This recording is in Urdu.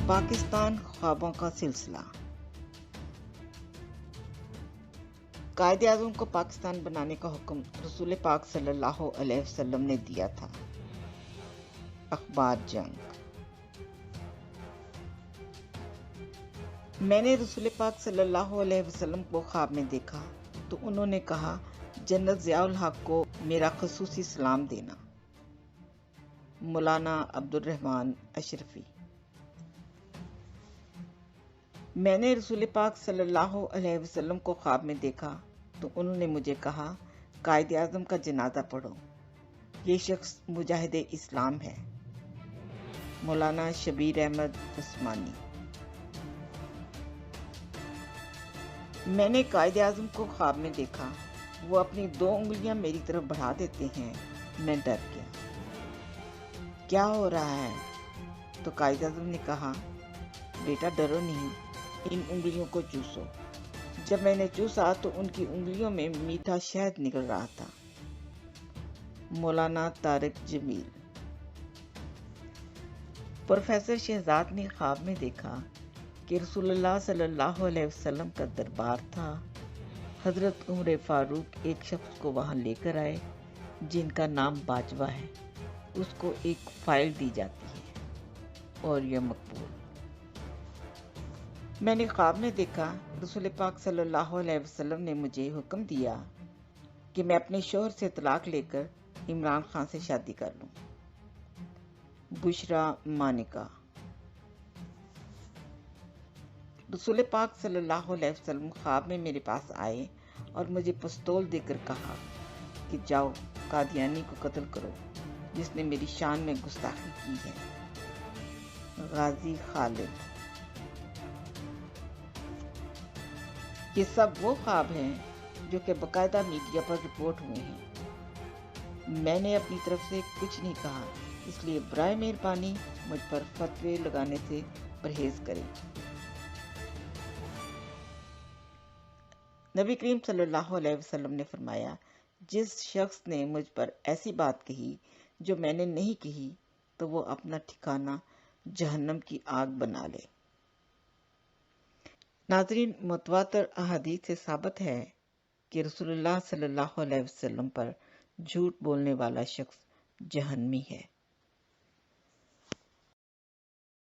پاکستان خوابوں کا سلسلہ۔ قائد اعظم کو پاکستان بنانے کا حکم رسول پاک صلی اللہ علیہ وسلم نے دیا تھا۔ اخبار جنگ۔ میں نے رسول پاک صلی اللہ علیہ وسلم کو خواب میں دیکھا تو انہوں نے کہا، جنرل ضیاء الحق کو میرا خصوصی سلام دینا۔ مولانا عبدالرحمن اشرفی۔ میں نے رسول پاک صلی اللہ علیہ وسلم کو خواب میں دیکھا تو انہوں نے مجھے کہا، قائد اعظم کا جنازہ پڑھو، یہ شخص مجاہد اسلام ہے۔ مولانا شبیر احمد عثمانی۔ میں نے قائد اعظم کو خواب میں دیکھا، وہ اپنی 2 انگلیاں میری طرف بڑھا دیتے ہیں۔ میں ڈر گیا، کیا ہو رہا ہے؟ تو قائد اعظم نے کہا، بیٹا ڈرو نہیں، ان انگلیوں کو چوسو۔ جب میں نے چوسا تو ان کی انگلیوں میں میٹھا شہد نکل رہا تھا۔ مولانا طارق جمیل۔ پروفیسر شہزاد نے خواب میں دیکھا کہ رسول اللہ صلی اللہ علیہ وسلم کا دربار تھا۔ حضرت عمر فاروق ایک شخص کو وہاں لے کر آئے جن کا نام باجوہ ہے۔ اس کو ایک فائل دی جاتی ہے اور یہ مقبول۔ میں نے خواب میں دیکھا رسول پاک صلی اللہ علیہ وسلم نے مجھے حکم دیا کہ میں اپنے شوہر سے طلاق لے کر عمران خان سے شادی کر لوں۔ بشرا مانکا۔ رسول پاک صلی اللہ علیہ وسلم خواب میں میرے پاس آئے اور مجھے پستول دے کر کہا کہ جاؤ قادیانی کو قتل کرو جس نے میری شان میں گستاخی کی ہے۔ غازی خالد۔ یہ سب وہ خواب ہیں جو کہ باقاعدہ میڈیا پر رپورٹ ہوئے ہیں۔ میں نے اپنی طرف سے کچھ نہیں کہا، اس لیے برائے مہربانی مجھ پر فتوے لگانے سے پرہیز کریں۔ نبی کریم صلی اللہ علیہ وسلم نے فرمایا، جس شخص نے مجھ پر ایسی بات کہی جو میں نے نہیں کہی تو وہ اپنا ٹھکانہ جہنم کی آگ بنا لے۔ ناظرین، متواتر احادیث سے ثابت ہے کہ رسول اللہ صلی اللہ علیہ وسلم پر جھوٹ بولنے والا شخص جہنمی ہے۔